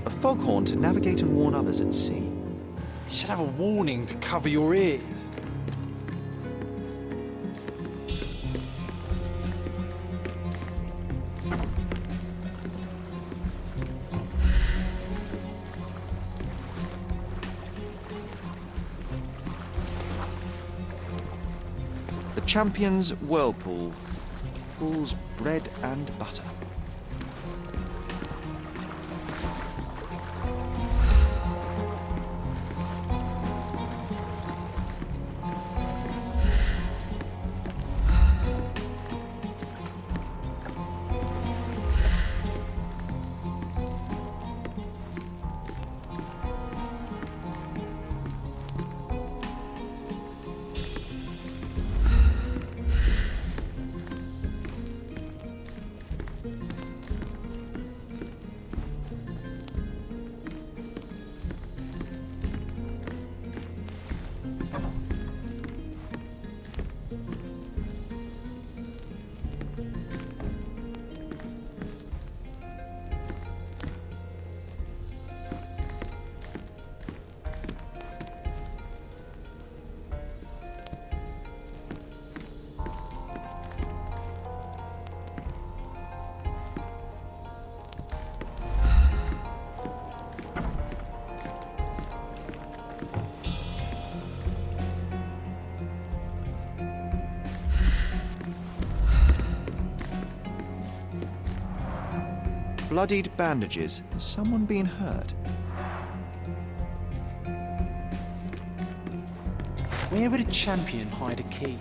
A foghorn to navigate and warn others at sea. You should have a warning to cover your ears. The champion's whirlpool. Pool's bread and butter. Bloodied bandages. Has someone been hurt? Where would a champion hide a key?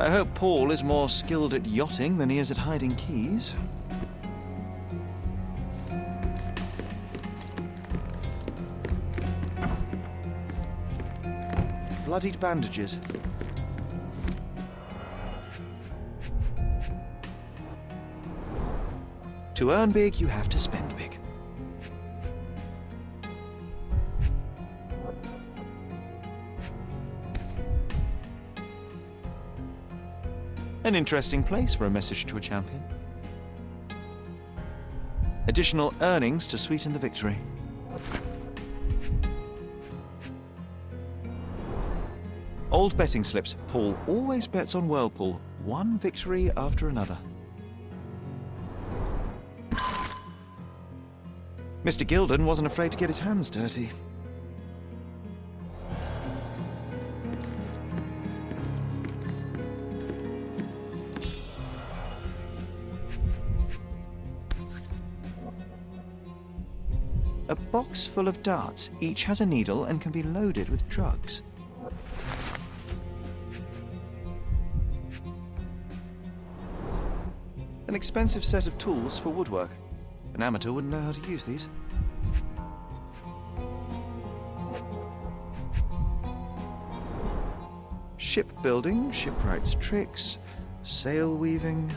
I hope Paul is more skilled at yachting than he is at hiding keys. Bloodied bandages. To earn big, you have to spend big. An interesting place for a message to a champion. Additional earnings to sweeten the victory. Old betting slips. Paul always bets on Whirlpool. One victory after another. Mr. Gilden wasn't afraid to get his hands dirty. A box full of darts. Each has a needle and can be loaded with drugs. An expensive set of tools for woodwork. An amateur wouldn't know how to use these. Shipbuilding, shipwright's tricks, sail weaving.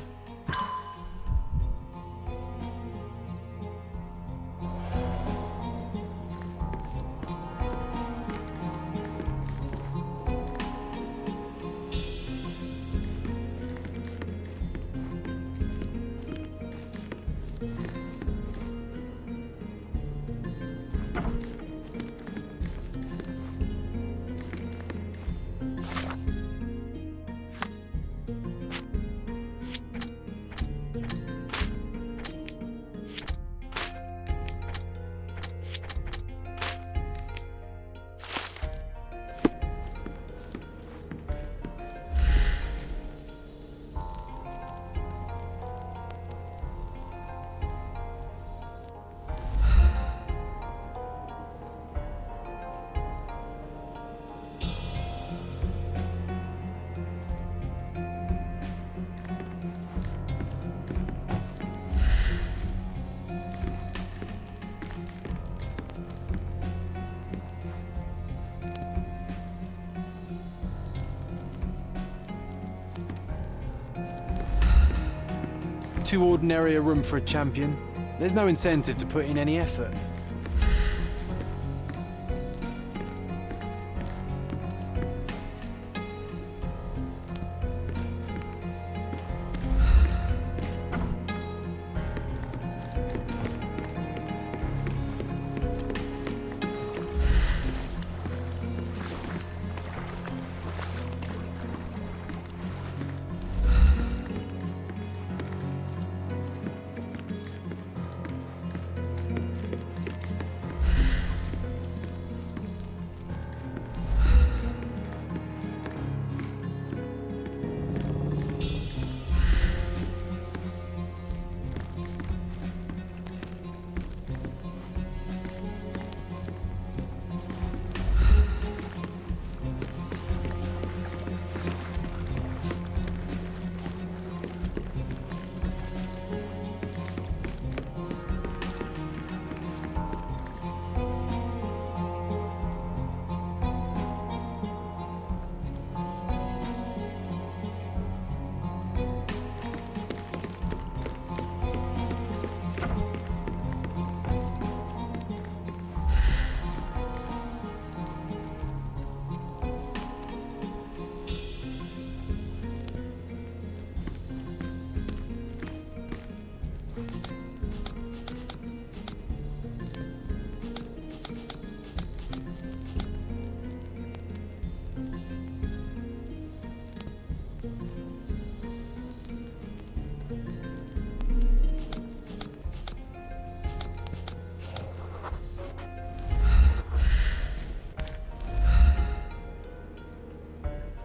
Too ordinary a room for a champion. There's no incentive to put in any effort.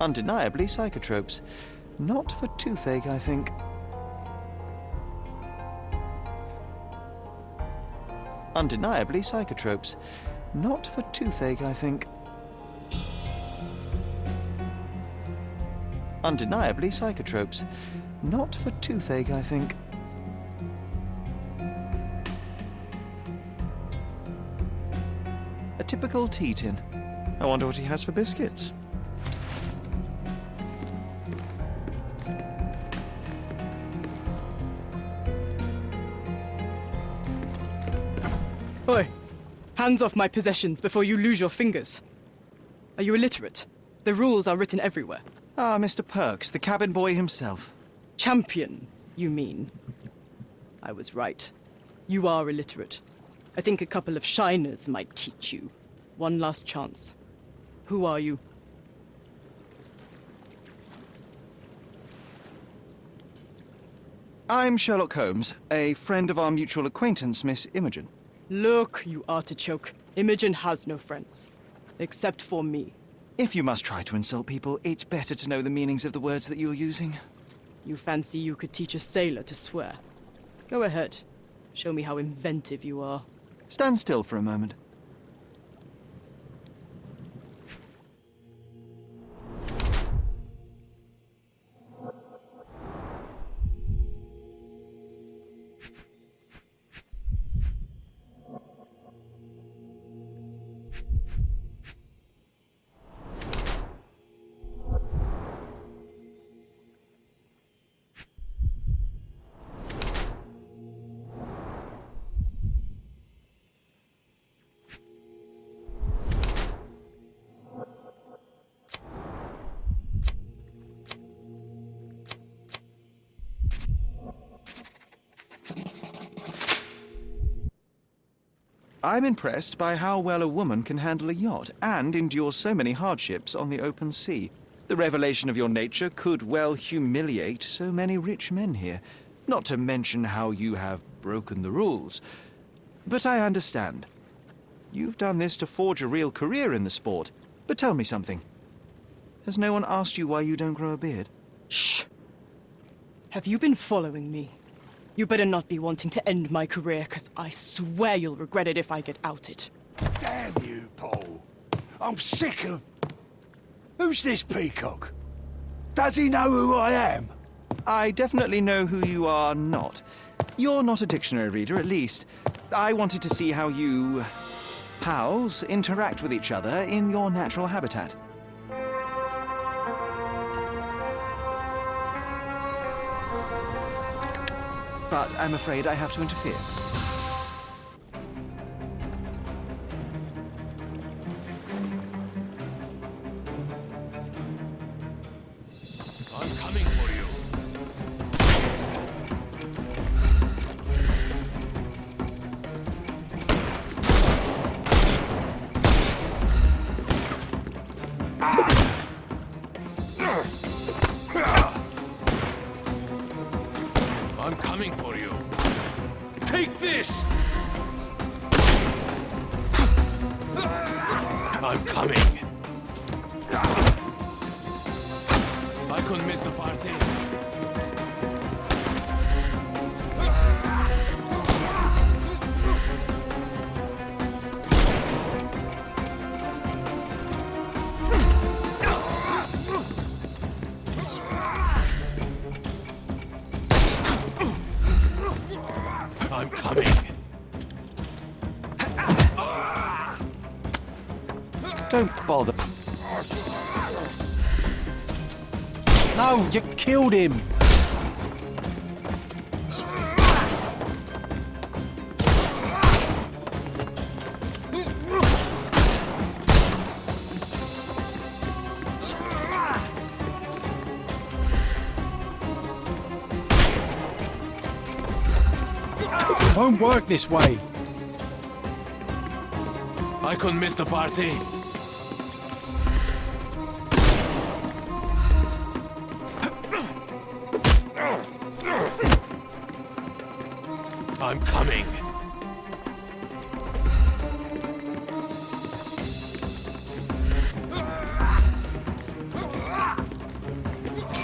Undeniably psychotropes. Not for toothache, I think. Undeniably psychotropes. Not for toothache, I think. Undeniably psychotropes. Not for toothache, I think. A typical tea tin. I wonder what he has for biscuits. Oi! Hands off my possessions before you lose your fingers. Are you illiterate? The rules are written everywhere. Ah, Mr. Perks, the cabin boy himself. Champion, you mean? I was right. You are illiterate. I think a couple of shiners might teach you. One last chance. Who are you? I'm Sherlock Holmes, a friend of our mutual acquaintance, Miss Imogen. Look, you artichoke. Imogen has no friends. Except for me. If you must try to insult people, it's better to know the meanings of the words that you're using. You fancy you could teach a sailor to swear? Go ahead. Show me how inventive you are. Stand still for a moment. I'm impressed by how well a woman can handle a yacht and endure so many hardships on the open sea. The revelation of your nature could well humiliate so many rich men here, not to mention how you have broken the rules. But I understand. You've done this to forge a real career in the sport. But tell me something. Has no one asked you why you don't grow a beard? Shh! Have you been following me? You better not be wanting to end my career, because I swear you'll regret it if I get outed. Damn you, Paul. I'm sick of... Who's this peacock? Does he know who I am? I definitely know who you are not. You're not a dictionary reader, at least. I wanted to see how you... pals interact with each other in your natural habitat. But I'm afraid I have to interfere. I'm coming for you. I'm coming for you. Take this! I'm coming. I couldn't miss the party. I'm coming. Don't bother. No, you killed him! It won't work this way. I couldn't miss the party. I'm coming.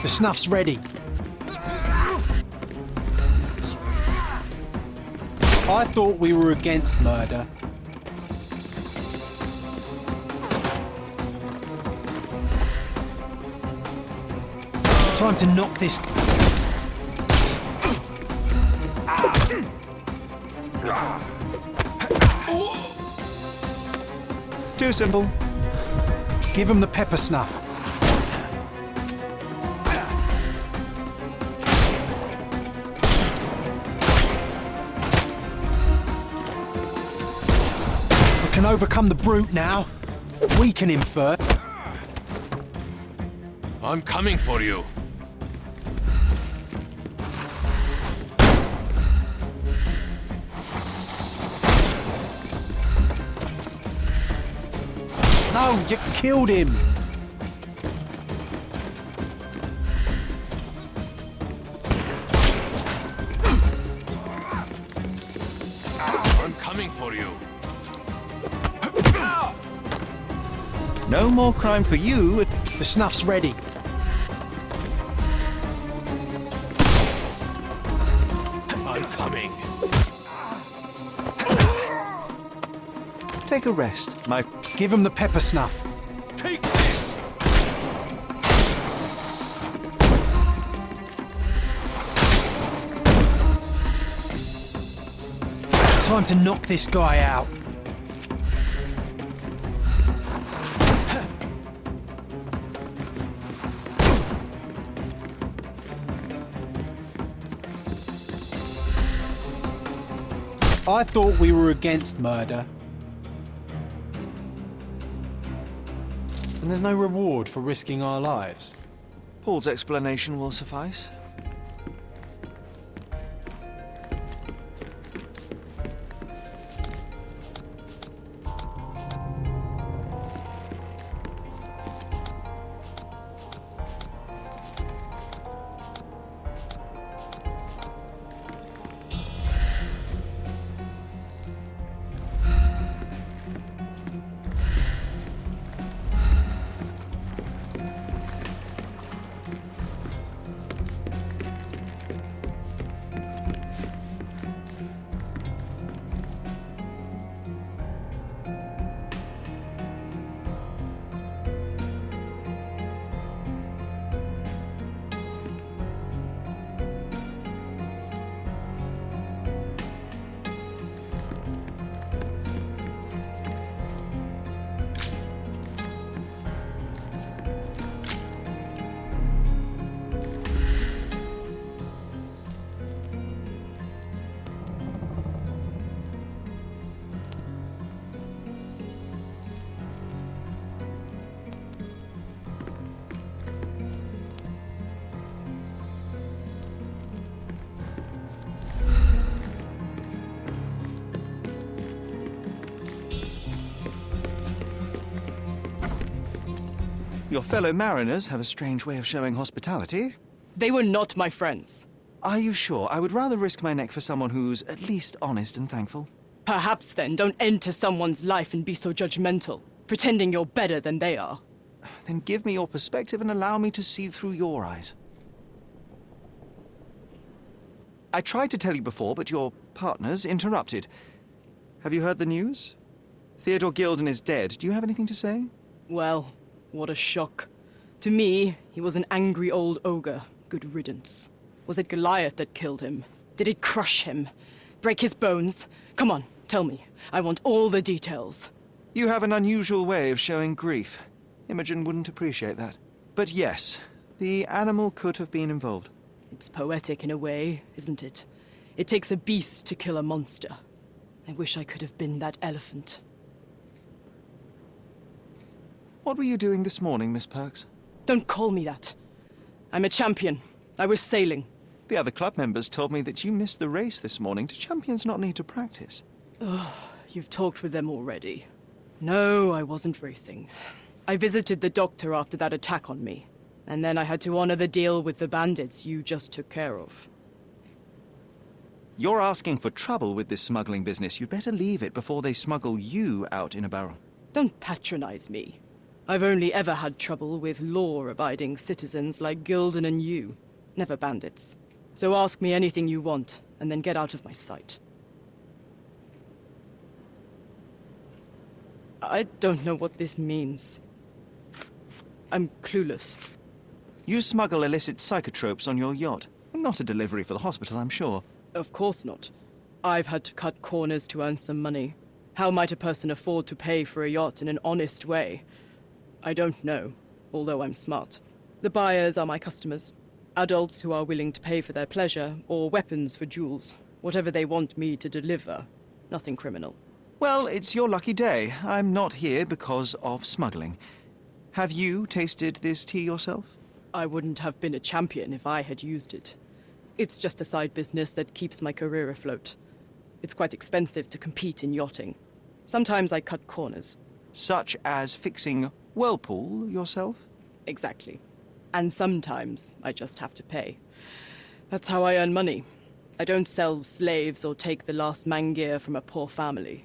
The snuff's ready. I thought we were against murder. Time to knock this... Too simple. Give him the pepper snuff. We can overcome the brute now. Weaken him first. I'm coming for you. No, you killed him. I'm coming for you. No more crime for you. The snuff's ready. I'm coming. Take a rest, my... Give him the pepper snuff. Take this! Time to knock this guy out. I thought we were against murder. And there's no reward for risking our lives. Paul's explanation will suffice. Your fellow mariners have a strange way of showing hospitality. They were not my friends. Are you sure? I would rather risk my neck for someone who's at least honest and thankful. Perhaps then don't enter someone's life and be so judgmental, pretending you're better than they are. Then give me your perspective and allow me to see through your eyes. I tried to tell you before, but your partners interrupted. Have you heard the news? Theodore Gilden is dead. Do you have anything to say? Well, what a shock. To me, he was an angry old ogre. Good riddance. Was it Goliath that killed him? Did it crush him? Break his bones? Come on, tell me. I want all the details. You have an unusual way of showing grief. Imogen wouldn't appreciate that. But yes, the animal could have been involved. It's poetic in a way, isn't it? It takes a beast to kill a monster. I wish I could have been that elephant. What were you doing this morning, Miss Perks? Don't call me that. I'm a champion. I was sailing. The other club members told me that you missed the race this morning. Do champions not need to practice? You've talked with them already. No, I wasn't racing. I visited the doctor after that attack on me. And then I had to honor the deal with the bandits you just took care of. You're asking for trouble with this smuggling business. You'd better leave it before they smuggle you out in a barrel. Don't patronize me. I've only ever had trouble with law-abiding citizens like Gilden and you, never bandits. So ask me anything you want, and then get out of my sight. I don't know what this means. I'm clueless. You smuggle illicit psychotropes on your yacht. Not a delivery for the hospital, I'm sure. Of course not. I've had to cut corners to earn some money. How might a person afford to pay for a yacht in an honest way? I don't know, although I'm smart. The buyers are my customers. Adults who are willing to pay for their pleasure, or weapons for jewels. Whatever they want me to deliver. Nothing criminal. Well, it's your lucky day. I'm not here because of smuggling. Have you tasted this tea yourself? I wouldn't have been a champion if I had used it. It's just a side business that keeps my career afloat. It's quite expensive to compete in yachting. Sometimes I cut corners. Such as fixing whirlpool yourself? Exactly. And sometimes I just have to pay. That's how I earn money. I don't sell slaves or take the last mangear from a poor family.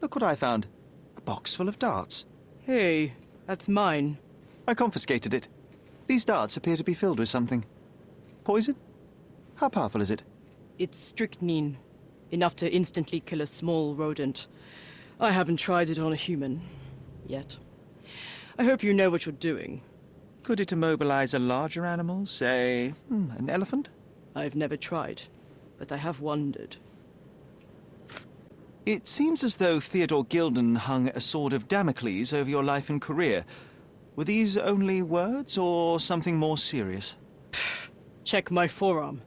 Look what I found. A box full of darts. Hey, that's mine. I confiscated it. These darts appear to be filled with something. Poison? How powerful is it? It's strychnine. enough to instantly kill a small rodent. I haven't tried it on a human. Yet. I hope you know what you're doing. Could it immobilize a larger animal, say, an elephant? I've never tried, but I have wondered. It seems as though Theodore Gilden hung a sword of Damocles over your life and career. Were these only words, or something more serious? Check my forearm.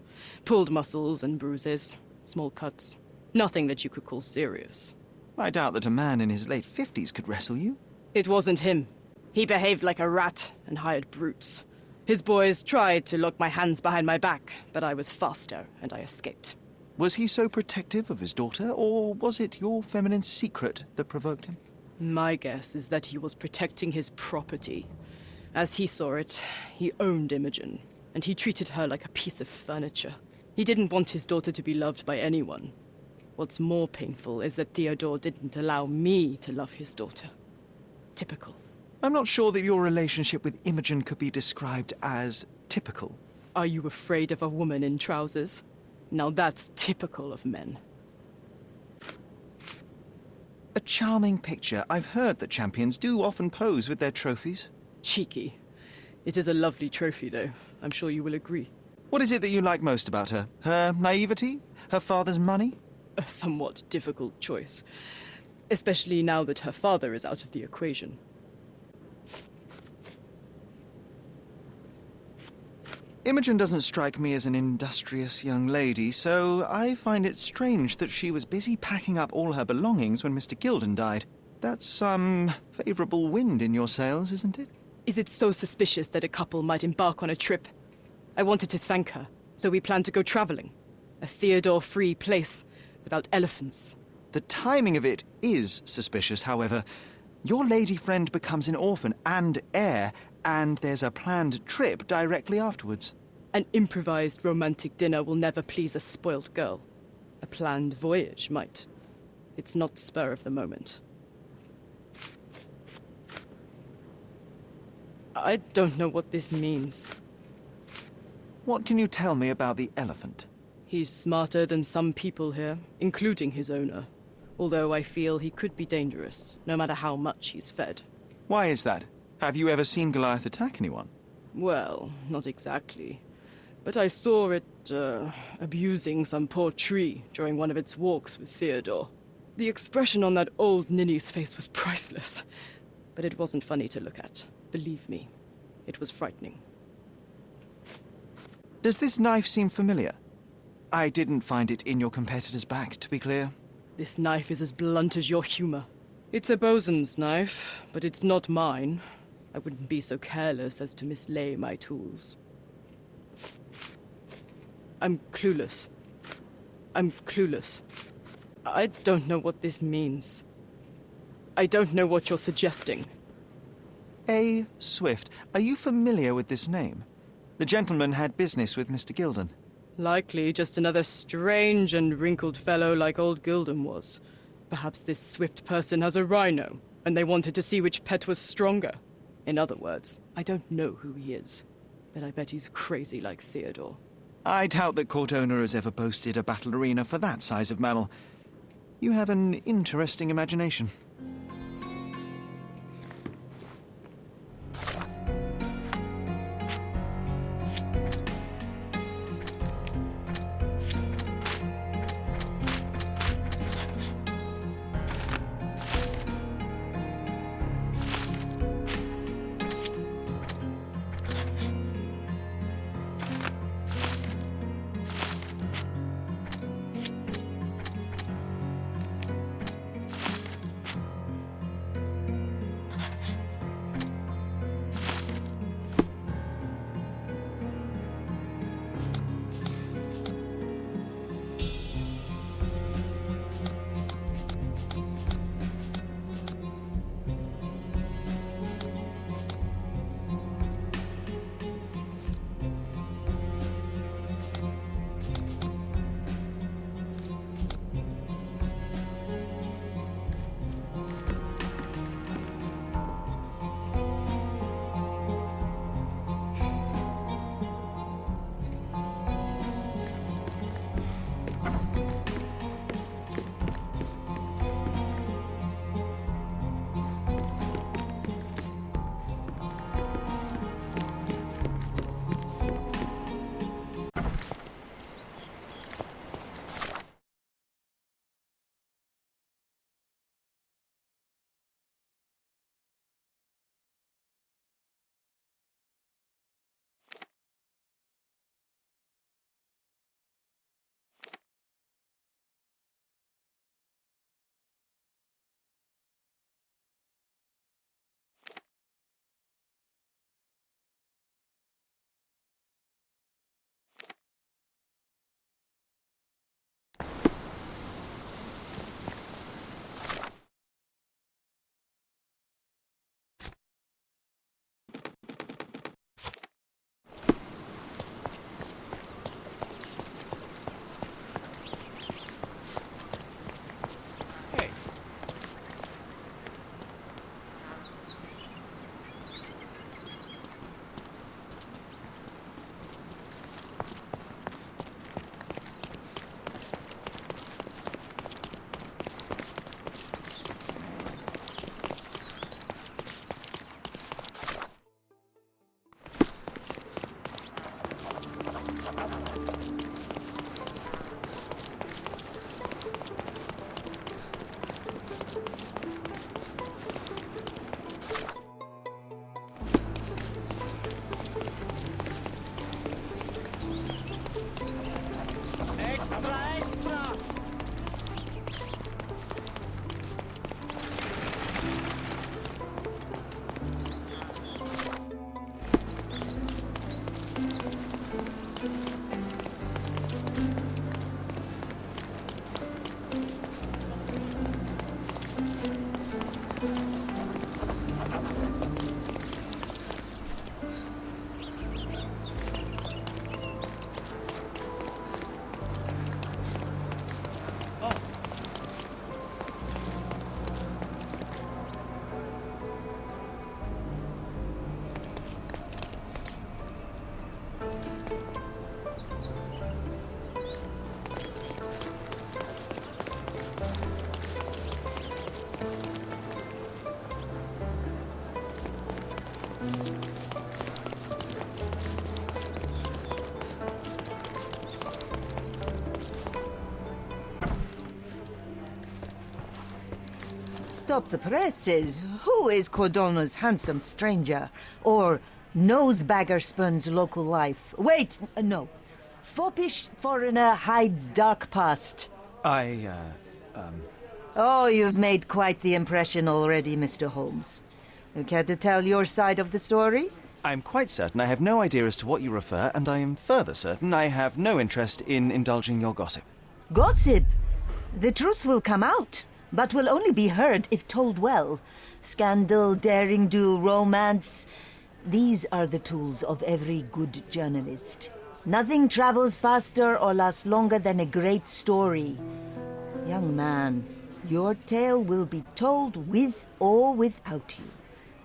Pulled muscles and bruises. Small cuts. Nothing that you could call serious. I doubt that a man in his late 50s could wrestle you. It wasn't him. He behaved like a rat and hired brutes. His boys tried to lock my hands behind my back, but I was faster and I escaped. Was he so protective of his daughter, or was it your feminine secret that provoked him? My guess is that he was protecting his property. As he saw it, he owned Imogen, and he treated her like a piece of furniture. He didn't want his daughter to be loved by anyone. What's more painful is that Theodore didn't allow me to love his daughter. Typical. I'm not sure that your relationship with Imogen could be described as typical. Are you afraid of a woman in trousers? Now that's typical of men. A charming picture. I've heard that champions do often pose with their trophies. Cheeky. It is a lovely trophy, though. I'm sure you will agree. What is it that you like most about her? Her naivety? Her father's money? A somewhat difficult choice. Especially now that her father is out of the equation. Imogen doesn't strike me as an industrious young lady, so I find it strange that she was busy packing up all her belongings when Mr. Gilden died. That's some favorable wind in your sails, isn't it? Is it so suspicious that a couple might embark on a trip? I wanted to thank her, so we planned to go traveling. A Theodore-free place, without elephants. The timing of it is suspicious, however. Your lady friend becomes an orphan and heir, and there's a planned trip directly afterwards. An improvised romantic dinner will never please a spoilt girl. A planned voyage might. It's not spur of the moment. I don't know what this means. What can you tell me about the elephant? He's smarter than some people here, including his owner. Although I feel he could be dangerous, no matter how much he's fed. Why is that? Have you ever seen Goliath attack anyone? Well, not exactly. But I saw it, abusing some poor tree during one of its walks with Theodore. The expression on that old ninny's face was priceless. But it wasn't funny to look at. Believe me, it was frightening. Does this knife seem familiar? I didn't find it in your competitor's back, to be clear. This knife is as blunt as your humor. It's a bosun's knife, but it's not mine. I wouldn't be so careless as to mislay my tools. I'm clueless. I'm clueless. I don't know what this means. I don't know what you're suggesting. A. Swift. Are you familiar with this name? The gentleman had business with Mr. Gilden. Likely just another strange and wrinkled fellow like old Gilden was. Perhaps this Swift person has a rhino, and they wanted to see which pet was stronger. In other words, I don't know who he is, but I bet he's crazy like Theodore. I doubt that court owner has ever boasted a battle arena for that size of mammal. You have an interesting imagination. Stop the presses. Who is Cordona's handsome stranger? Or nosebagger spurns local life? Wait, no. Foppish foreigner hides dark past. Oh, you've made quite the impression already, Mr. Holmes. You care to tell your side of the story? I'm quite certain I have no idea as to what you refer, and I am further certain I have no interest in indulging your gossip. Gossip? The truth will come out, but will only be heard if told well. Scandal, daring-do, romance. These are the tools of every good journalist. Nothing travels faster or lasts longer than a great story. Young man, your tale will be told with or without you.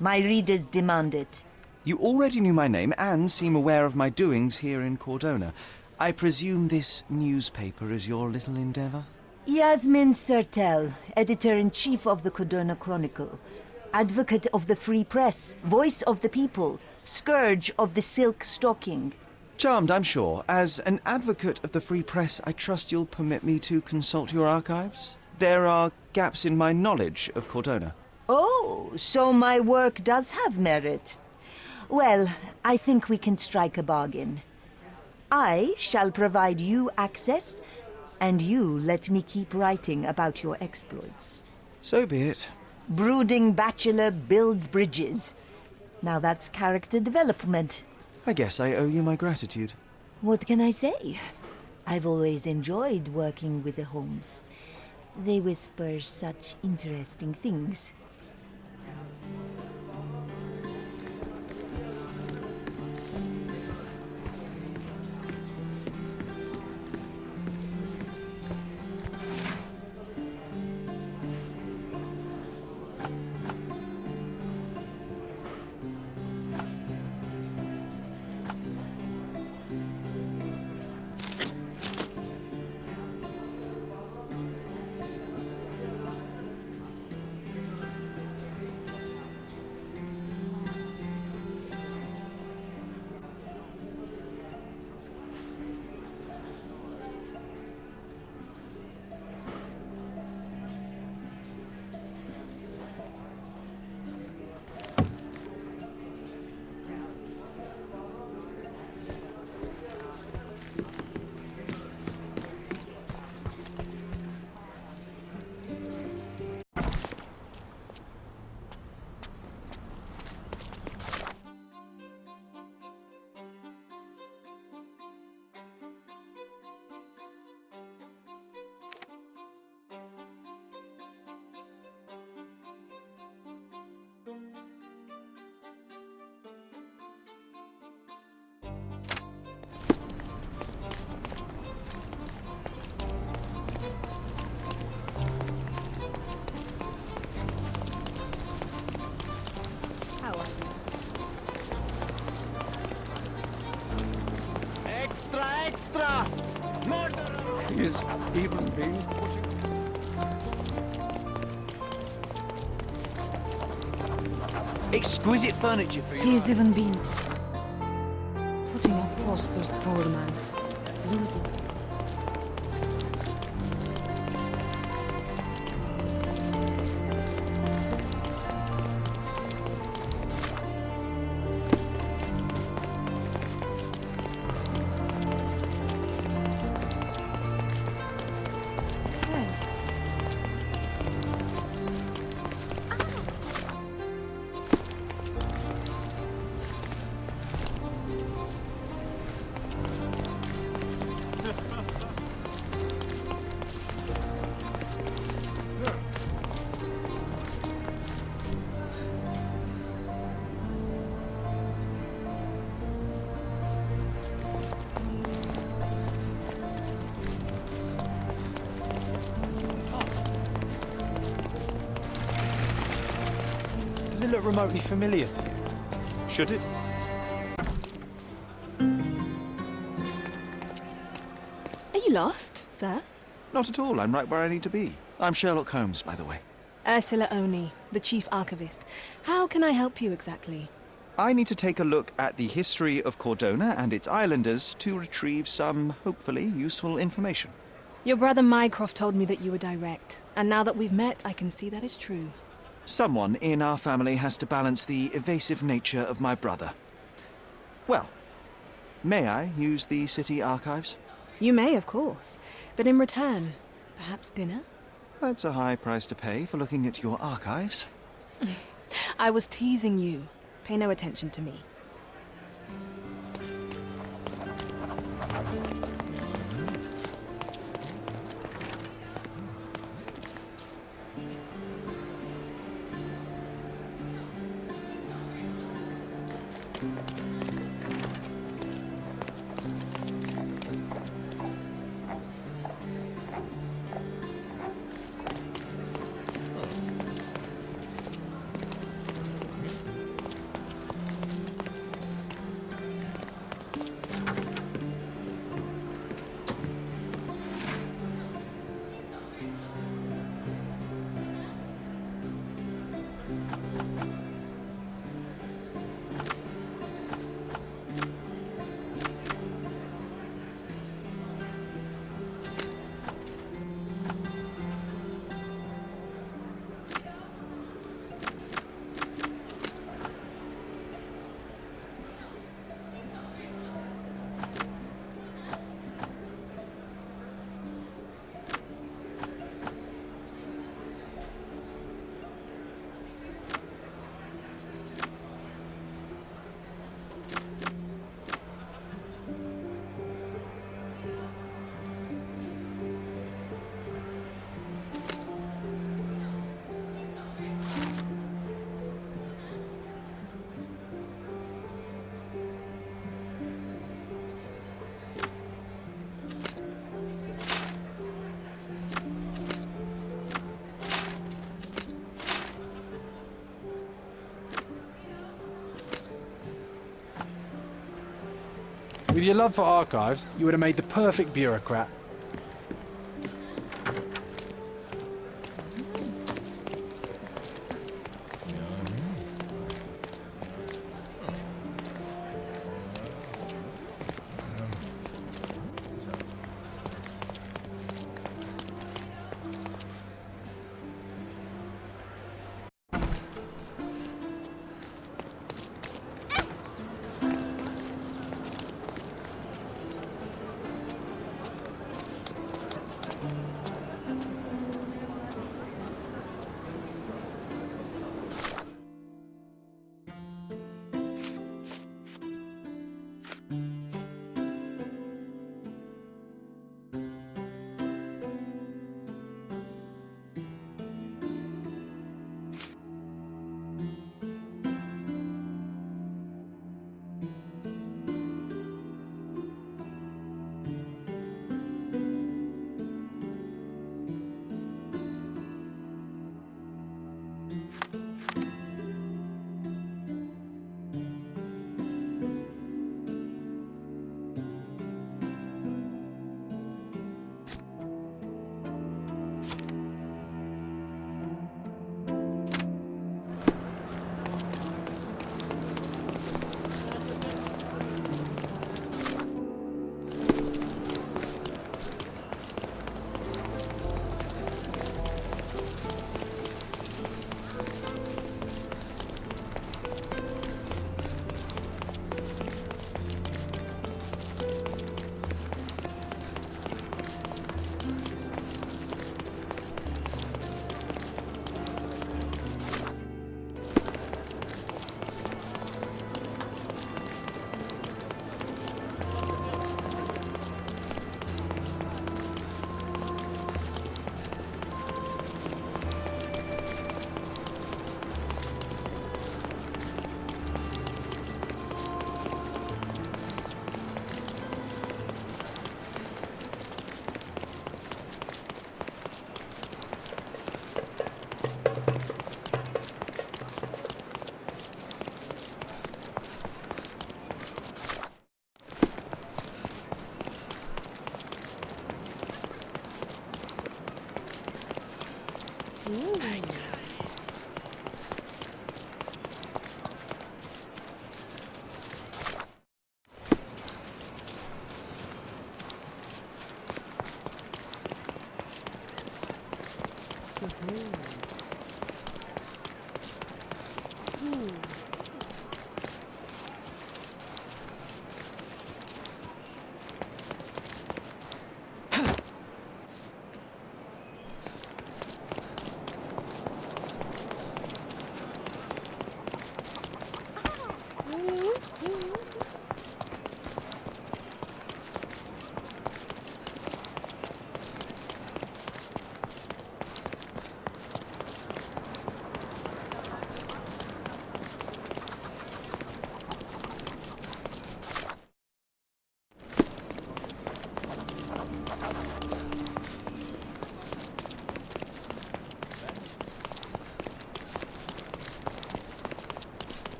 My readers demand it. You already knew my name and seem aware of my doings here in Cordona. I presume this newspaper is your little endeavor? Yasmin Sertel, editor-in-chief of the Cordona Chronicle. Advocate of the free press, voice of the people, scourge of the silk stocking. Charmed, I'm sure. As an advocate of the free press, I trust you'll permit me to consult your archives? There are gaps in my knowledge of Cordona. Oh, so my work does have merit. Well, I think we can strike a bargain. I shall provide you access, and you let me keep writing about your exploits. So be it. Brooding bachelor builds bridges. Now that's character development. I guess I owe you my gratitude. What can I say? I've always enjoyed working with the Holmes. They whisper such interesting things. Extra! Murderer! Is even being Exquisite furniture for you. He's even been putting up posters, poor man. Losing. Does it look remotely familiar to you? Should it? Are you lost, sir? Not at all. I'm right where I need to be. I'm Sherlock Holmes, by the way. Ursula Oni, the chief archivist. How can I help you exactly? I need to take a look at the history of Cordona and its islanders to retrieve some, hopefully, useful information. Your brother Mycroft told me that you were direct, and now that we've met, I can see that is true. Someone in our family has to balance the evasive nature of my brother. Well, may I use the city archives? You may, of course, but in return, perhaps dinner? That's a high price to pay for looking at your archives. I was teasing you. Pay no attention to me. With your love for archives, you would have made the perfect bureaucrat.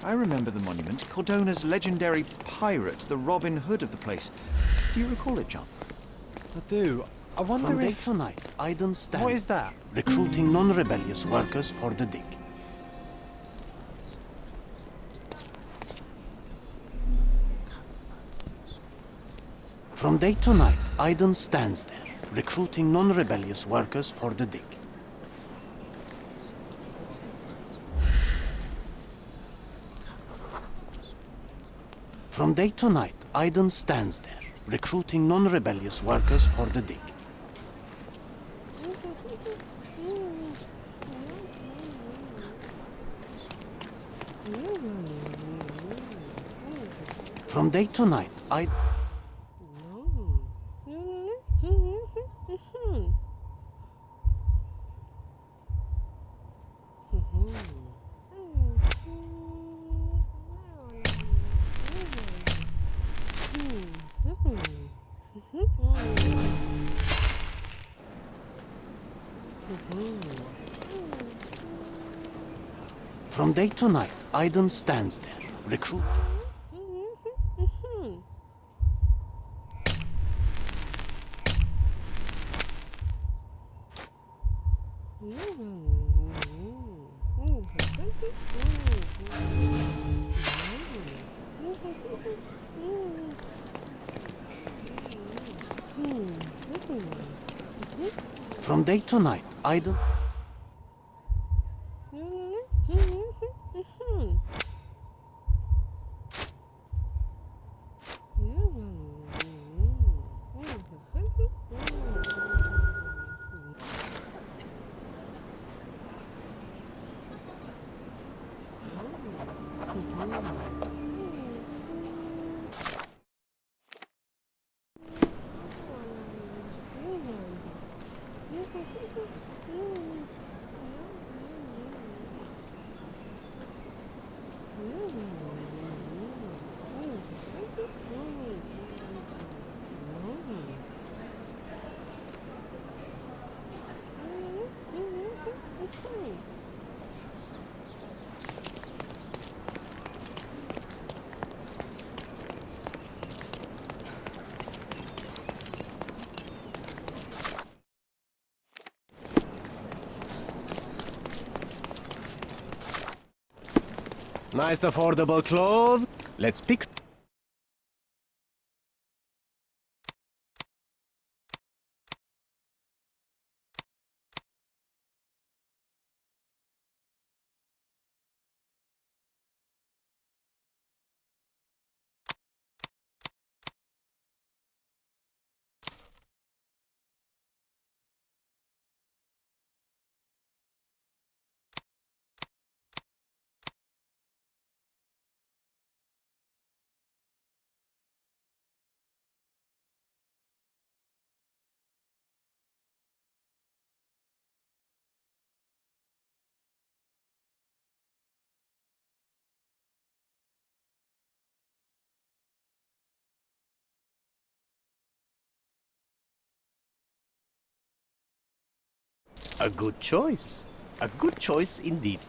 I remember the monument. Cordona's legendary pirate, the Robin Hood of the place. Do you recall it, John? I do. I wonder From day if... to night, Iden stands. What is that? Recruiting non-rebellious workers for the dig. From day to night, Iden stands there, recruiting non-rebellious workers for the dig. From day to night, Iden stands there, recruiting non-rebellious workers for the dig. From day to night, From day to night, Iden stands there, recruit. From day to night, Iden. Nice affordable clothes. Let's pick A good choice. A good choice indeed.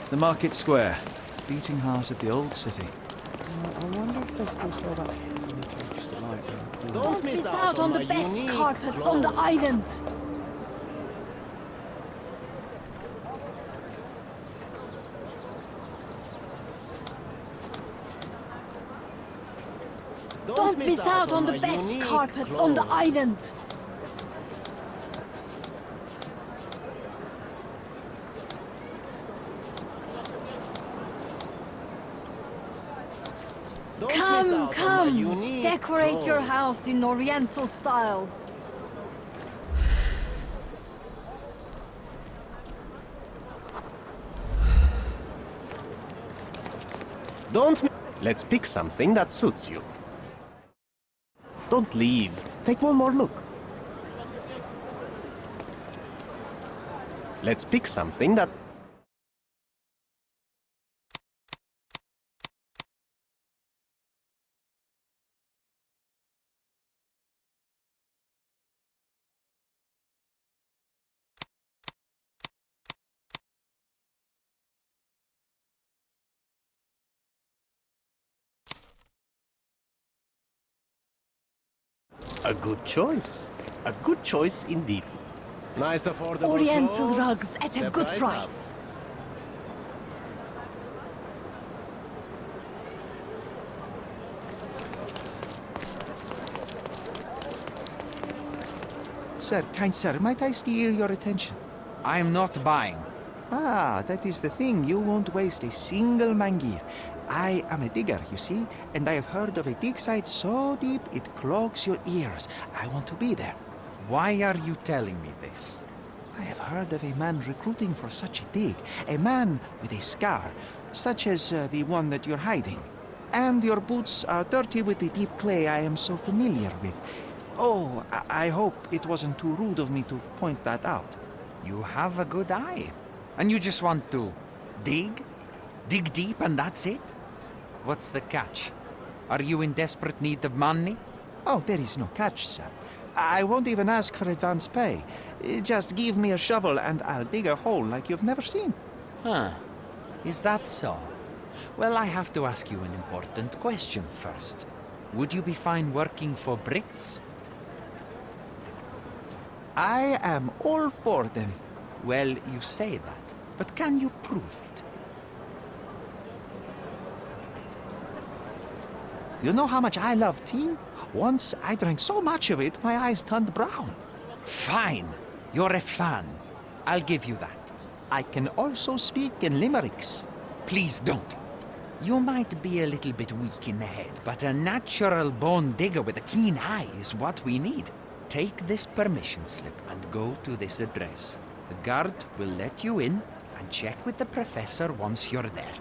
The market square, beating heart of the old city. I wonder if they still sell that just like Don't miss Out on the my best unique carpets on the clothes. island. Don't miss out on the my best unique carpets on the clothes. island. Don't miss Come, out on my come. unique Decorate your clothes. house in Oriental style. Don't. Let's pick something that suits you. Don't leave. Take one more look. Let's pick something that. A good choice. A good choice indeed. Nice affordable Oriental clothes. rugs at a Step good right price. Sir, kind sir, might I steal your attention? I am not buying. Ah, that is the thing. You won't waste a single mangir. I am a digger, you see, and I have heard of a dig site so deep it clogs your ears. I want to be there. Why are you telling me this? I have heard of a man recruiting for such a dig. A man with a scar, such as the one that you're hiding. And your boots are dirty with the deep clay I am so familiar with. Oh, I hope it wasn't too rude of me to point that out. You have a good eye. And you just want to dig? Dig deep and that's it? What's the catch? Are you in desperate need of money? Oh, there is no catch, sir. I won't even ask for advance pay. Just give me a shovel and I'll dig a hole like you've never seen. Huh. Is that so? Well, I have to ask you an important question first. Would you be fine working for Brits? I am all for them. Well, you say that, but can you prove it? You know how much I love tea? Once I drank so much of it, my eyes turned brown. Fine. You're a fan. I'll give you that. I can also speak in limericks. Please don't. You might be a little bit weak in the head, but a natural bone digger with a keen eye is what we need. Take this permission slip and go to this address. The guard will let you in and check with the professor once you're there.